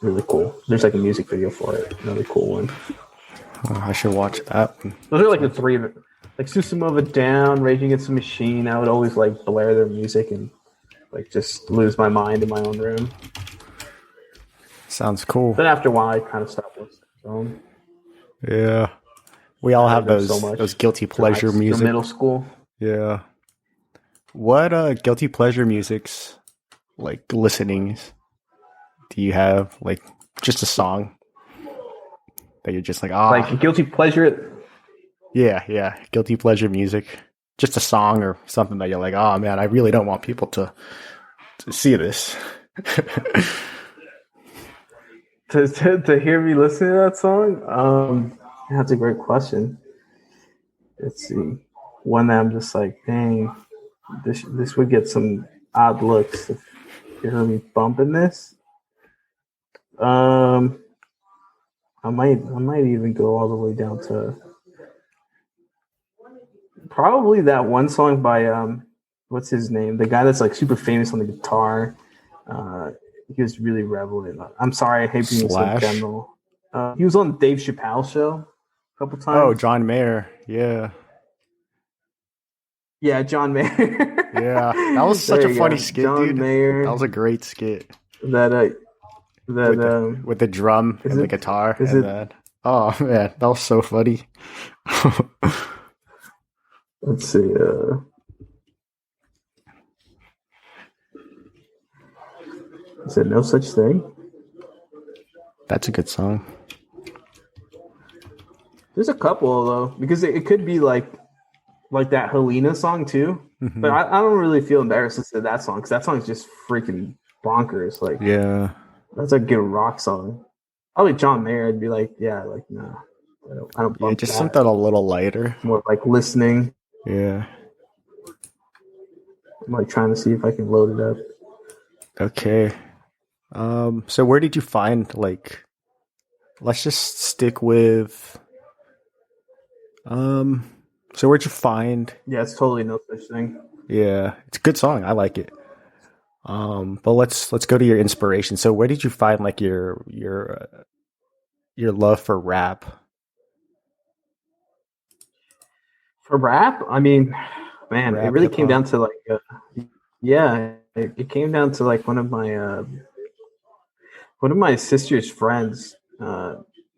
really cool. There's like a music video for it. Another cool one. Oh, I should watch that one. Those are like the three of it. Like System of a Down, Rage Against the Machine. I would always like blare their music and like just lose my mind in my own room. Sounds cool. Then after a while, I kind of stopped listening to them. Yeah, we all have those guilty pleasure music. Middle school. Yeah. What guilty pleasure musics, like listenings, do you have? Like just a song that you're just like, like guilty pleasure. Yeah, guilty pleasure music. Just a song or something that you're like, oh man, I really don't want people to see this. to hear me listen to that song? That's a great question. Let's see. One that I'm just like, dang, this would get some odd looks if you heard me bumping this. I might even go all the way down to probably that one song by what's his name? The guy that's like super famous on the guitar. He was really relevant. I'm sorry, I hate being so general. He was on Dave Chappelle show a couple times. Oh, John Mayer. Yeah. Yeah, John Mayer. Yeah, that was such a funny skit, John dude. Mayer. That was a great skit. With the drum and the guitar and that. Oh man, that was so funny. Let's see. Is there No Such Thing? That's a good song. There's a couple though, because it could be like that Helena song too. Mm-hmm. But I don't really feel embarrassed to say that song because that song is just freaking bonkers. Like, yeah, that's a good rock song. Probably John Mayer, I'd be like, yeah, like no, I don't. Yeah, just something a little lighter, more like listening. Yeah, I'm like trying to see if I can load it up. Okay. So where did you find like? Let's just stick with. So where'd you find? Yeah, it's totally No Such Thing. Yeah, it's a good song. I like it. But let's go to your inspiration. So where did you find like your love for rap? For rap, I mean, man, rap, it really came down to like, it came down to like one of my sister's friends.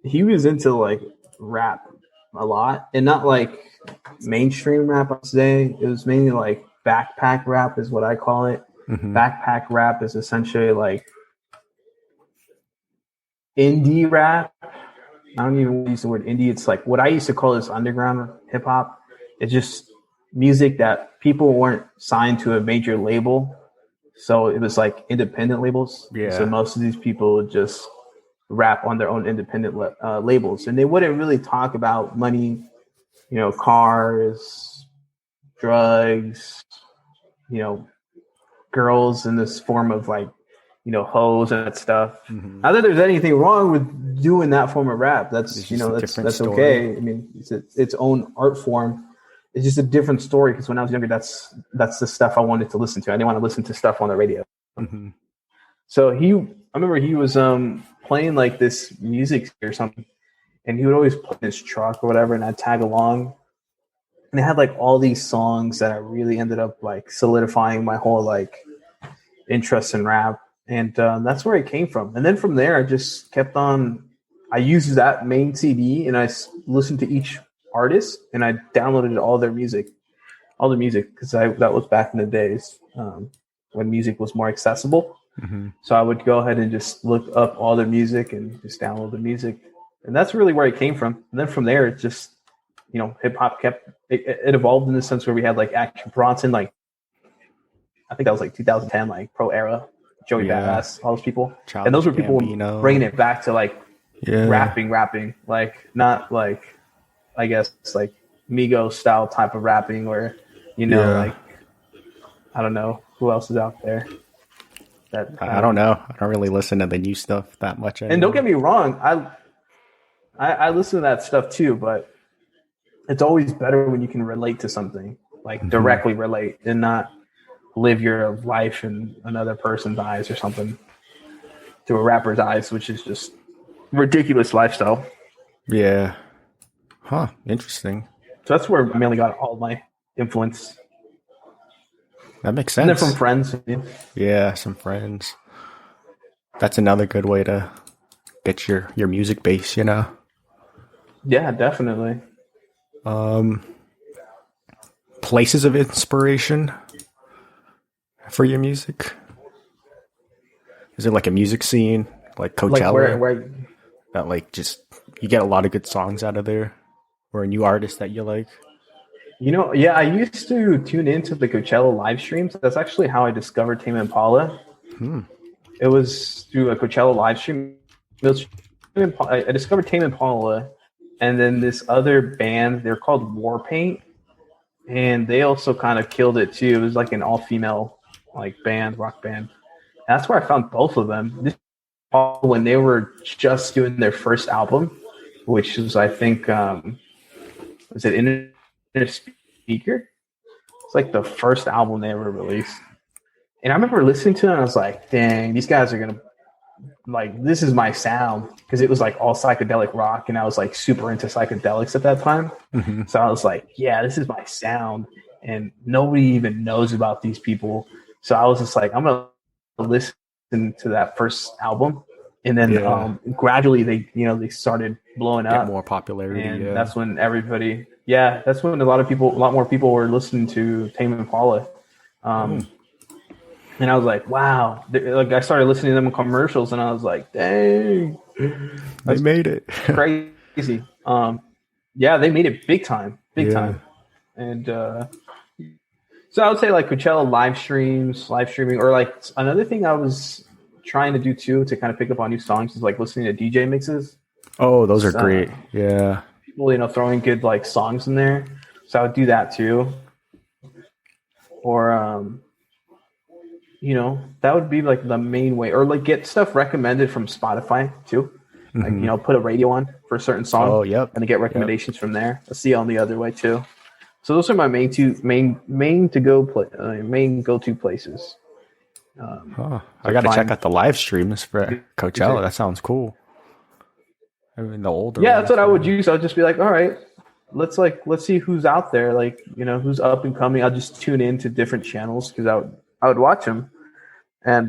He was into like rap a lot, and not like mainstream rap, I'd say. It was mainly like backpack rap is what I call it. Mm-hmm. Backpack rap is essentially like indie rap. I don't even use the word indie. It's like what I used to call this underground hip hop. It's just music that people weren't signed to a major label. So it was like independent labels. Yeah. So most of these people would just rap on their own independent labels. And they wouldn't really talk about money, cars, drugs, girls in this form of like, hoes and that stuff. Mm-hmm. Not that there's anything wrong with doing that form of rap. That's, that's okay. I mean, it's its own art form. It's just a different story because when I was younger, that's the stuff I wanted to listen to. I didn't want to listen to stuff on the radio. Mm-hmm. So I remember he was playing like this music or something, and he would always play in his truck or whatever, and I'd tag along. And it had like all these songs that I really ended up like solidifying my whole like interest in rap. And that's where it came from. And then from there, I just kept on. I used that main CD and I listened to each artist and I downloaded all the music, because that was back in the days when music was more accessible. Mm-hmm. So I would go ahead and just look up all their music and just download the music. And that's really where it came from. And then from there, it just, hip hop it evolved in the sense where we had like Action Bronson, like I think that was like 2010, like Pro Era, Joey Badass, all those people. And those were people bringing it back to like rapping, like not like, I guess it's like Migos style type of rapping where, like, I don't know who else is out there. I don't know. I don't really listen to the new stuff that much anymore. And don't get me wrong, I listen to that stuff too, but it's always better when you can relate to something, like directly relate and not live your life in another person's eyes or something. to a rapper's eyes, which is just ridiculous lifestyle. Yeah. Huh. Interesting. So that's where I mainly got all my influence. That makes sense. And then from friends. Yeah, some friends. That's another good way to get your music base, you know? Yeah, definitely. Places of inspiration for your music? Is it like a music scene, like Coachella? Like where that like just you get a lot of good songs out of there, or a new artist that you like? You know, yeah, I used to tune into the Coachella live streams. That's actually how I discovered Tame Impala. It was through a Coachella live stream. I discovered Tame Impala, and then this other band. They're called Warpaint, and they also kind of killed it too. It was like an all-female like band, rock band. That's where I found both of them. This when they were just doing their first album, which was I think was it Inner Speaker? It's like the first album they ever released. And I remember listening to it and I was like, dang, these guys are going to, like, this is my sound. Because it was like all psychedelic rock and I was like super into psychedelics at that time. Mm-hmm. So I was like, yeah, this is my sound. And nobody even knows about these people. So I was just like, I'm going to listen to that first album. And then gradually they started blowing up. Get more popularity. And that's when that's when a lot more people were listening to Tame Impala. And I was like, wow. Like I started listening to them in commercials and I was like, dang. They made it. Crazy. Yeah, they made it big time. Time. And so I would say like Coachella live streaming, or like another thing I was trying to do too to kind of pick up on new songs is like listening to DJ mixes. Oh, those are great. Yeah. People, throwing good like songs in there. So I would do that too. Or that would be like the main way, or like get stuff recommended from Spotify too. Mm-hmm. Like, put a radio on for a certain song. Oh, yep. And then get recommendations from there. I'll see on the other way too. So those are my main go-to places. I got to check out the live streams for Coachella. That sounds cool. I mean, the older. Yeah, that's what I would use. I'll just be like, all right, let's see who's out there. Like, who's up and coming. I'll just tune in to different channels because I would watch them. And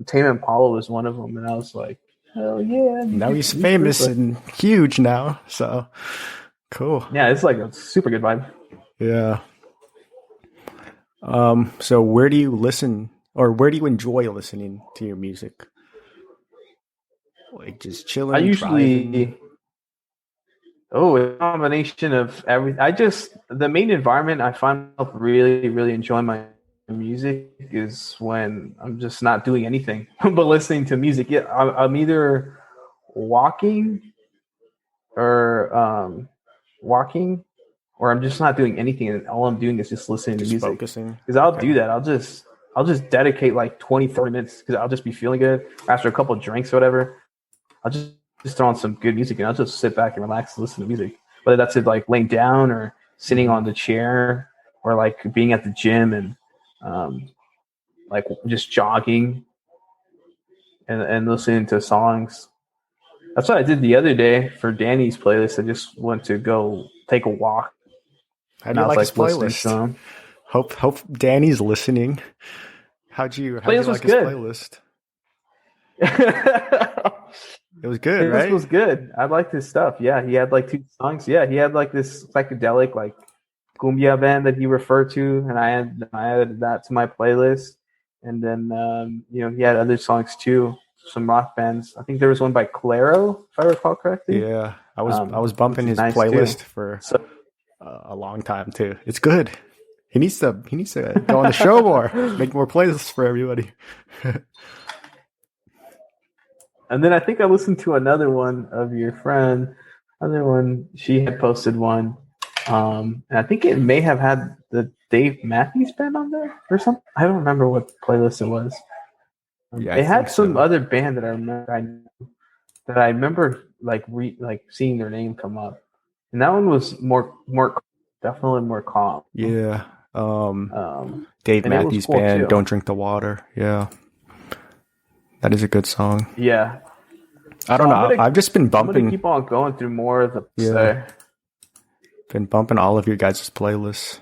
Tame Impala was one of them, and I was like, hell yeah! Now he's famous and huge now, so cool. Yeah, it's like a super good vibe. Yeah. So where do you listen, or where do you enjoy listening to your music? Like just chilling. I usually, a combination of everything. The main environment I find myself really, really enjoying my music is when I'm just not doing anything but listening to music. Yeah, I'm either walking or I'm just not doing anything, and all I'm doing is just listening to music. Focusing. Because I'll do that. I'll just dedicate like 20, 30 minutes because I'll just be feeling good after a couple of drinks or whatever. I'll just throw on some good music and I'll just sit back and relax and listen to music. Whether that's it like laying down or sitting on the chair or like being at the gym and like just jogging and listening to songs. That's what I did the other day for Danny's playlist. I just went to go take a walk. How do you like his playlist? Hope Danny's listening. How'd you like his playlist? It was good, right? It was good. I liked his stuff. Yeah, he had like 2 songs. Yeah, he had like this psychedelic like cumbia band that he referred to, and I added that to my playlist. And then he had other songs too, some rock bands. I think there was one by Claro, if I recall correctly. Yeah, I was bumping his playlist for a long time too. It's good. He needs to go on the show more, make more playlists for everybody. And then I think I listened to another one of your friend. She had posted one. And I think it may have had the Dave Matthews Band on there or something. I don't remember what playlist it was. Yeah, they had some other band that I remember like seeing their name come up, and that one was more definitely more calm. Yeah. Dave Matthews Band, too. Don't Drink the Water. Yeah. That is a good song. Yeah. I don't know. I've just been bumping. I'm gonna keep on going through more of the. Been bumping all of your guys' playlists.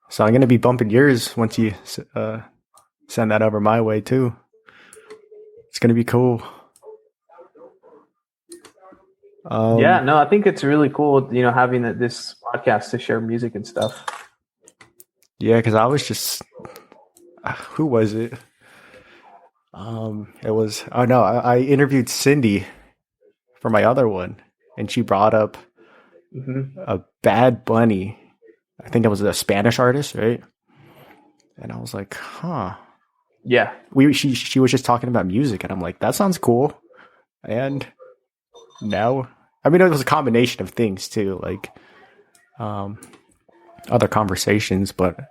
So I'm gonna be bumping yours once you send that over my way too. It's gonna be cool. I think it's really cool, having this podcast to share music and stuff. Yeah, because I was just, who was it? It was, I interviewed Cindy for my other one, and she brought up a Bad Bunny. I think it was a Spanish artist, right? And I was like, huh. Yeah. She was just talking about music, and I'm like, that sounds cool. And now, I mean, it was a combination of things too, like other conversations, but I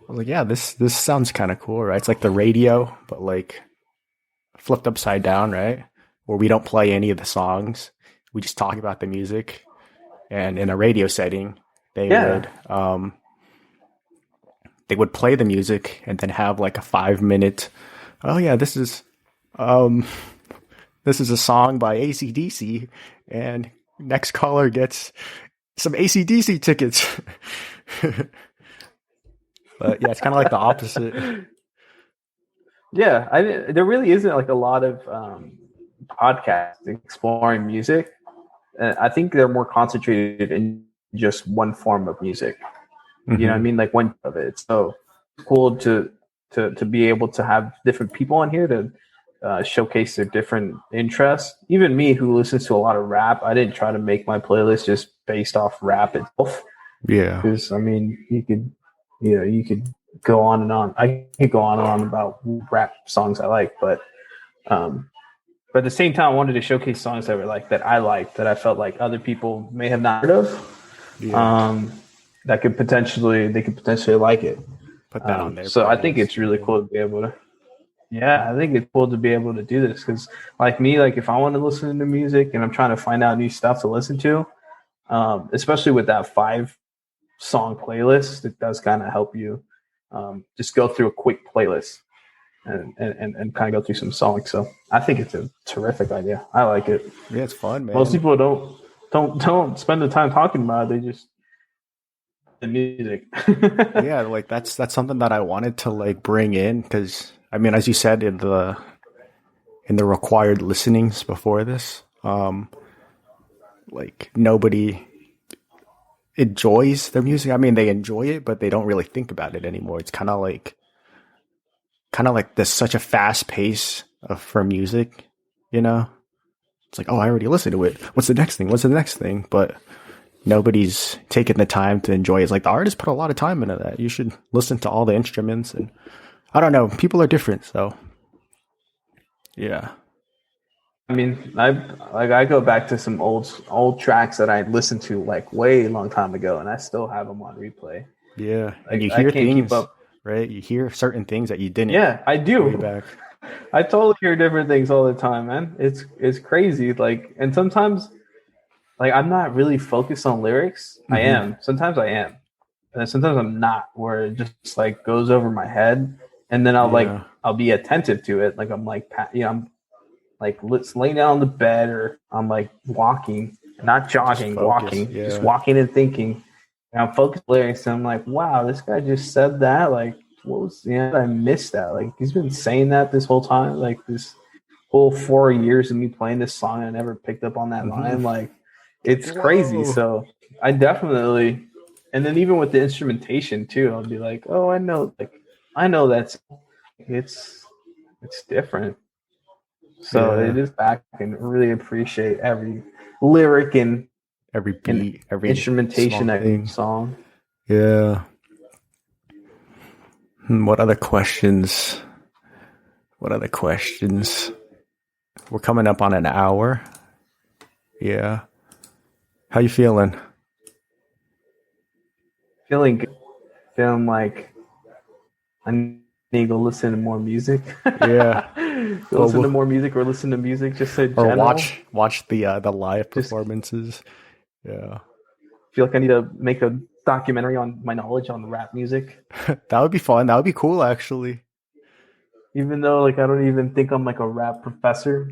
was like, yeah, this sounds kind of cool, right? It's like the radio, but like flipped upside down, right? Where we don't play any of the songs. We just talk about the music. And in a radio setting, they would play the music and then have like a 5-minute, oh yeah, this is a song by AC/DC, and next caller gets some AC/DC tickets. But yeah, it's kind of like the opposite. Yeah, there really isn't like a lot of podcasts exploring music. I think they're more concentrated in just one form of music. You know what I mean? Like one of it. It's so cool to be able to have different people on here to showcase their different interests. Even me, who listens to a lot of rap, I didn't try to make my playlist just based off rap itself. Yeah, because I mean, you could go on and on. I could go on and on about rap songs I like, but at the same time, I wanted to showcase songs that were like that I liked, that I felt like other people may have not heard of. Yeah. That could potentially like it. Put that on there. So I think it's really cool to be able to. Yeah, I think it's cool to be able to do this because, like me, like if I want to listen to music and I'm trying to find out new stuff to listen to, especially with that 5-song playlist, it does kind of help you just go through a quick playlist and kind of go through some songs. So I think it's a terrific idea. I like it. Yeah, it's fun, man. Most people don't spend the time talking about it. They just the music. Yeah, like that's something that I wanted to like bring in because I mean, as you said in the required listenings before this, like nobody enjoys their music. I mean, they enjoy it, but they don't really think about it anymore. It's kind of like there's such a fast pace for music, you know? It's like, oh, I already listened to it. What's the next thing? What's the next thing? But nobody's taking the time to enjoy it. It's like the artist put a lot of time into that. You should listen to all the instruments, and I don't know. People are different, so yeah. I mean, I go back to some old tracks that I listened to like way long time ago, and I still have them on replay. Yeah, like, and you hear I can't things, keep up. Right? You hear certain things that you didn't. Yeah, I do. Way back. I totally hear different things all the time, man. It's crazy. Like, and sometimes, like, I'm not really focused on lyrics. Mm-hmm. I am. Sometimes I am, and sometimes I'm not. Where it just like goes over my head, and then I'll be attentive to it. Like I'm like, I'm like laying down on the bed, or I'm like walking, not jogging, walking, just walking and thinking. And I'm focused on lyrics, and I'm like, wow, this guy just said that. Like, what was? I missed that. Like, he's been saying that this whole time. Like this whole 4 years of me playing this song, I never picked up on that line. Like, it's crazy. So I definitely, and then even with the instrumentation too, I'll be like, oh, I know that's it's different. So it is back, and really appreciate every lyric and every beat, every instrumentation, every song. Yeah. What other questions? We're coming up on an hour. Yeah. How you feeling? Feeling good. Feeling like I need to go listen to more music. Yeah. Listen to more music, or listen to music just in general. Or watch the live performances. Yeah. Feel like I need to make a documentary on my knowledge on rap music. That would be fun. That would be cool, actually. Even though like I don't even think I'm like a rap professor,